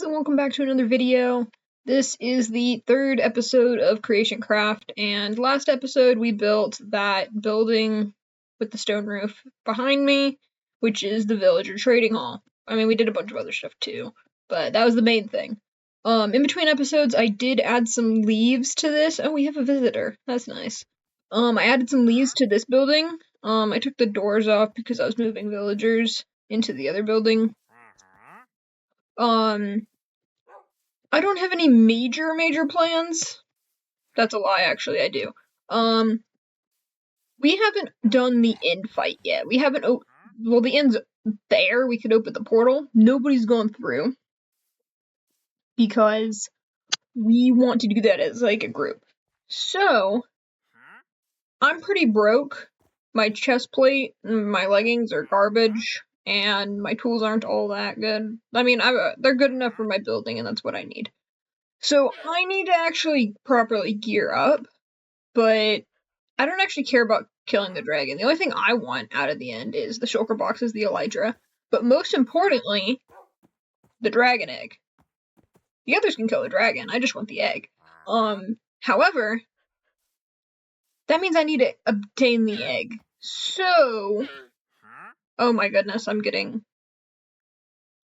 guys, and welcome back to another video. This is the third episode of CreationCraft, and last episode we built that building with the stone roof behind me, which is the villager trading hall. I mean, we did a bunch of other stuff too, but that was the main thing. In between episodes, I did add some leaves to this. Oh, we have a visitor. That's nice. I added some leaves to this building. I took the doors off because I was moving villagers into the other building. I don't have any major plans. That's a lie, actually, I do. We haven't done the end fight yet. We haven't, well, the end's there. We could open the portal. Nobody's gone through. Because we want to do that as, like, a group. So, I'm pretty broke. My chest plate and my leggings are garbage. And my tools aren't all that good. I mean, they're good enough for my building, and that's what I need. So I need to actually properly gear up, but I don't actually care about killing the dragon. The only thing I want out of the end is the shulker boxes, the elytra, but most importantly, the dragon egg. The others can kill the dragon, I just want the egg. However, that means I need to obtain the egg. So... oh my goodness, I'm trying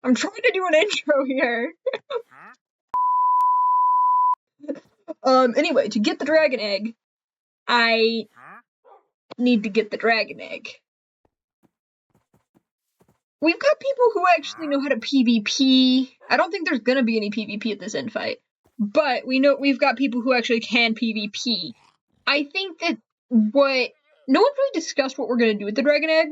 to do an intro here. Anyway, to get the dragon egg, I need to get the dragon egg. We've got people who actually know how to PvP. I don't think there's gonna be any PvP at this end fight, but we've got people who actually can PvP. I think that no one's really discussed what we're gonna do with the dragon egg.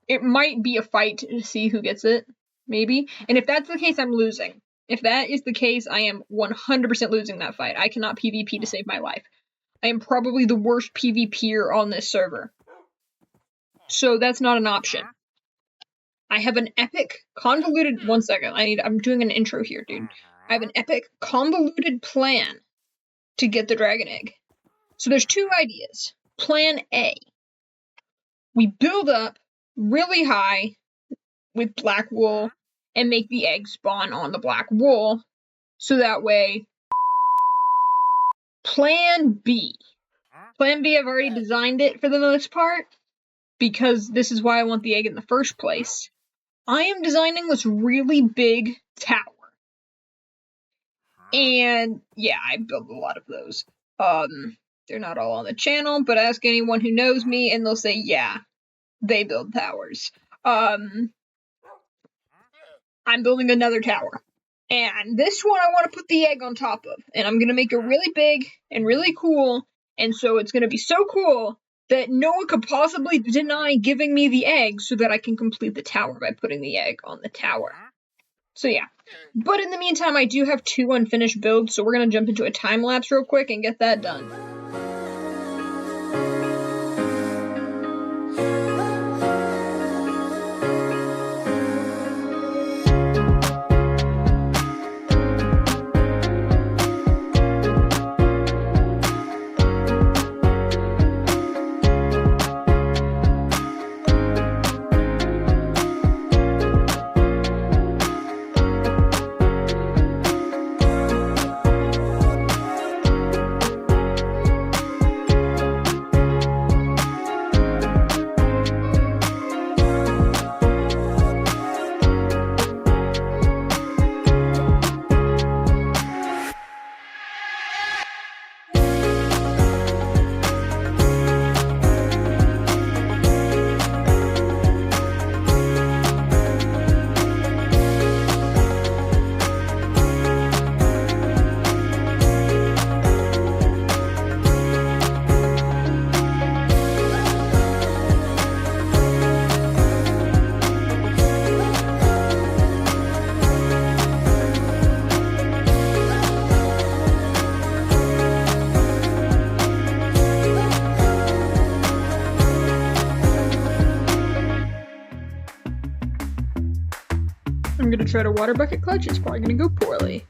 It might be a fight to see who gets it, maybe. And if that's the case, I'm losing. If that is the case, I am 100% losing that fight. I cannot PvP to save my life. I am probably the worst PvPer on this server. So that's not an option. I have an epic, convoluted... one second, I'm doing an intro here, dude. I have an epic, convoluted plan to get the dragon egg. So there's two ideas. Plan A. We build up really high with black wool and make the egg spawn on the black wool, so that way. Plan B. Plan B, I've already designed it for the most part, because this is why I want the egg in the first place. I am designing this really big tower. And, yeah, I built a lot of those. They're not all on the channel, but ask anyone who knows me and they'll say, yeah, they build towers. I'm building another tower. And this one I want to put the egg on top of. And I'm going to make it really big and really cool. And so it's going to be so cool that no one could possibly deny giving me the egg so that I can complete the tower by putting the egg on the tower. So yeah. But in the meantime, I do have 2 unfinished builds, so we're going to jump into a time lapse real quick and get that done. I'm gonna try to water bucket clutch, it's probably gonna go poorly.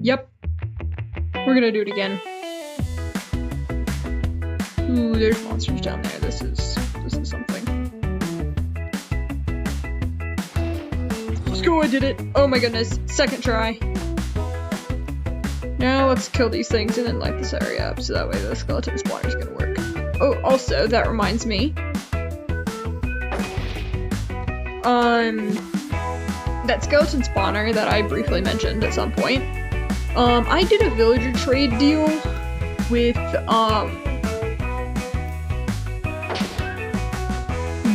Yep. We're gonna do it again. Ooh, there's monsters down there. This is something. Let's go, I did it. Oh my goodness, second try. Now let's kill these things and then light this area up so that way the skeleton spawner is gonna work. Oh, also, that reminds me. That skeleton spawner that I briefly mentioned at some point. I did a villager trade deal with,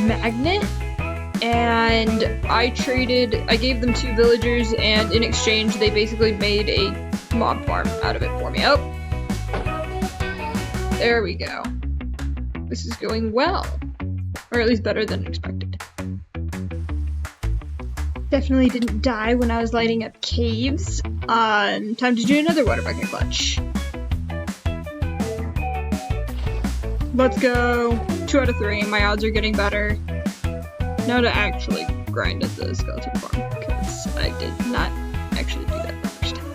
Magnet, and I gave them 2 villagers, and in exchange they basically made a mob farm out of it for me. Oh, there we go. This is going well, or at least better than expected. Definitely didn't die when I was lighting up caves. Time to do another water bucket clutch. Let's go. 2 out of 3. My odds are getting better. Now to actually grind at the skeleton farm, because I did not actually do that the first time.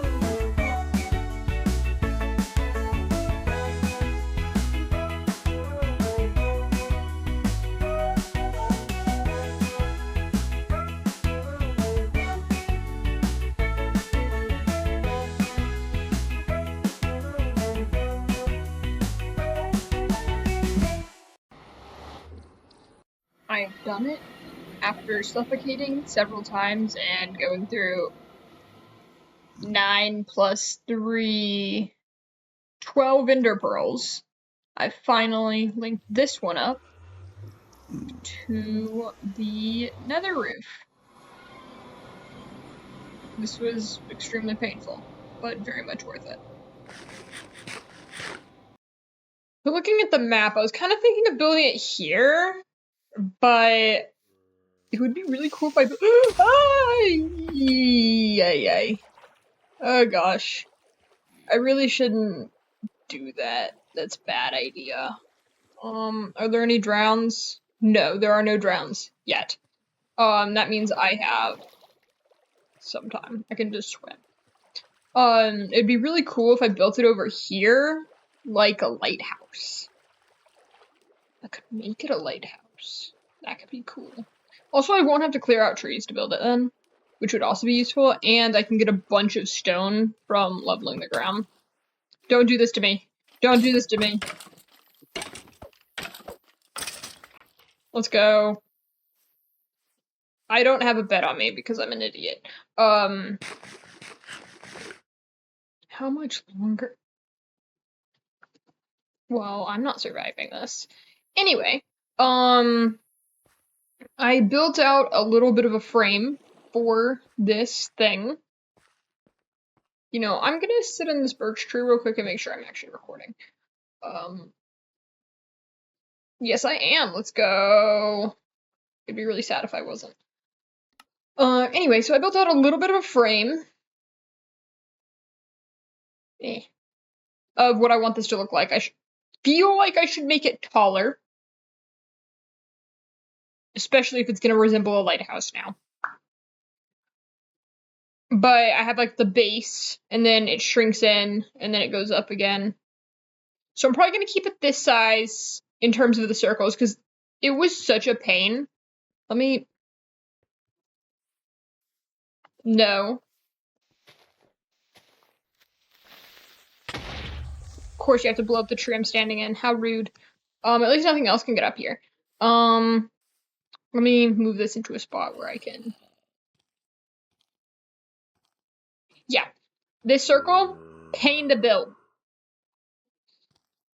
I have done it after suffocating several times and going through 9 plus 3, 12 ender pearls. I finally linked this one up to the nether roof. This was extremely painful, but very much worth it. So looking at the map, I was kind of thinking of building it here, but it would be really cool if I oh gosh. I really shouldn't do that. That's a bad idea. Are there any drowns? No, there are no drowns yet. That means I have some time. I can just swim. It'd be really cool if I built it over here, like a lighthouse. I could make it a lighthouse. That could be cool. Also, I won't have to clear out trees to build it then, which would also be useful, and I can get a bunch of stone from leveling the ground. Don't do this to me. Don't do this to me. Let's go. I don't have a bed on me because I'm an idiot. How much longer? Well, I'm not surviving this. Anyway, I built out a little bit of a frame for this thing. You know, I'm gonna sit in this birch tree real quick and make sure I'm actually recording. Yes, I am. Let's go. It'd be really sad if I wasn't. Anyway, so I built out a little bit of a frame. Of what I want this to look like. I feel like I should make it taller. Especially if it's gonna resemble a lighthouse now. But I have like the base, and then it shrinks in, and then it goes up again. So I'm probably gonna keep it this size in terms of the circles, because it was such a pain. Let me... No. Of course you have to blow up the tree I'm standing in. How rude. At least nothing else can get up here. Let me move this into a spot where I can... Yeah. This circle, pain to build.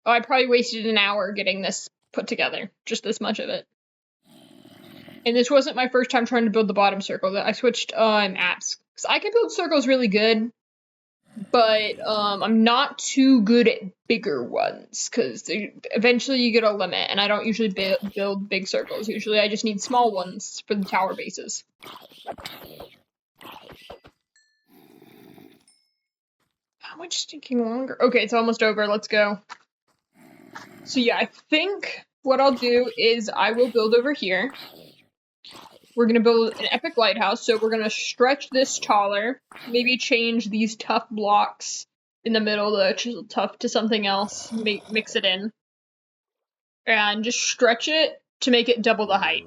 Oh, I probably wasted an hour getting this put together. Just this much of it. And this wasn't my first time trying to build the bottom circle. I switched apps. Because I can build circles really good, but I'm not too good at bigger ones. Because eventually you get a limit, and I don't usually build big circles. Usually I just need small ones for the tower bases. How much stinking longer? Okay, it's almost over. Let's go. So yeah, I think what I'll do is I will build over here. We're going to build an epic lighthouse, so we're going to stretch this taller, maybe change these tough blocks in the middle, the chisel tough, to something else, mix it in, and just stretch it to make it double the height.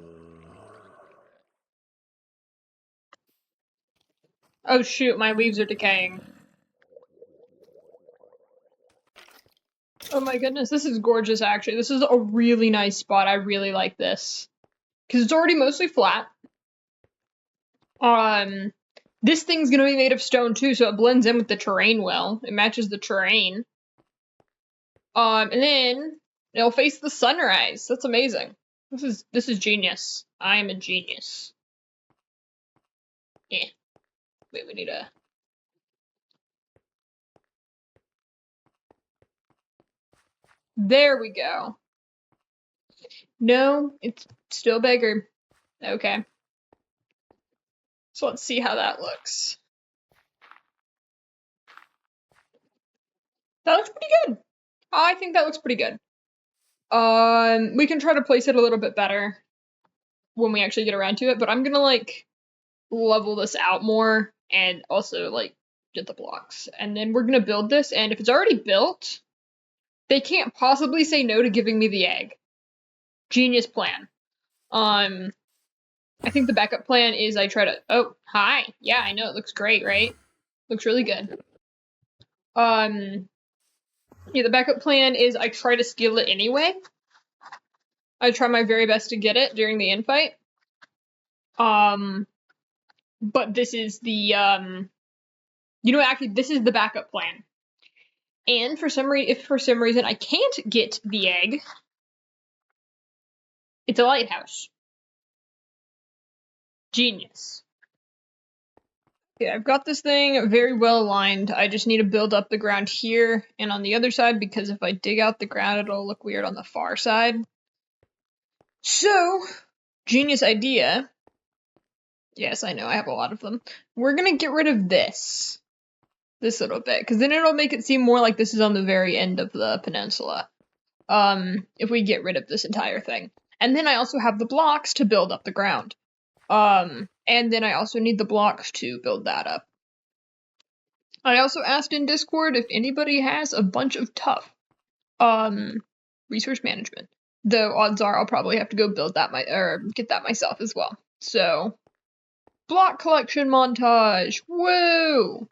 Oh shoot, my leaves are decaying. Oh my goodness, this is gorgeous actually. This is a really nice spot. I really like this. Because it's already mostly flat. This thing's gonna be made of stone too, so it blends in with the terrain well. It matches the terrain. And then it'll face the sunrise. That's amazing. This is genius. I am a genius. Yeah. Wait, we need a... There we go. No, it's still bigger. Okay. So let's see how that looks. That looks pretty good. I think that looks pretty good. We can try to place it a little bit better when we actually get around to it, but I'm gonna like level this out more and also like get the blocks. And then we're gonna build this, and if it's already built, they can't possibly say no to giving me the egg. Genius plan. I think the backup plan is I try to... Oh, hi. Yeah, I know, it looks great, right? Looks really good. Yeah, the backup plan is I try to steal it anyway. I try my very best to get it during the infight. But this is the, you know, actually, this is the backup plan. And if for some reason I can't get the egg, it's a lighthouse. Genius. Okay, I've got this thing very well aligned. I just need to build up the ground here and on the other side, because if I dig out the ground, it'll look weird on the far side. So, genius idea. Yes, I know, I have a lot of them. We're gonna get rid of this little bit, because then it'll make it seem more like this is on the very end of the peninsula. If we get rid of this entire thing. And then I also have the blocks to build up the ground. And then I also need the blocks to build that up. I also asked in Discord if anybody has a bunch of tuff. Resource management. Though odds are I'll probably have to go build that get that myself as well. So, block collection montage. Woo!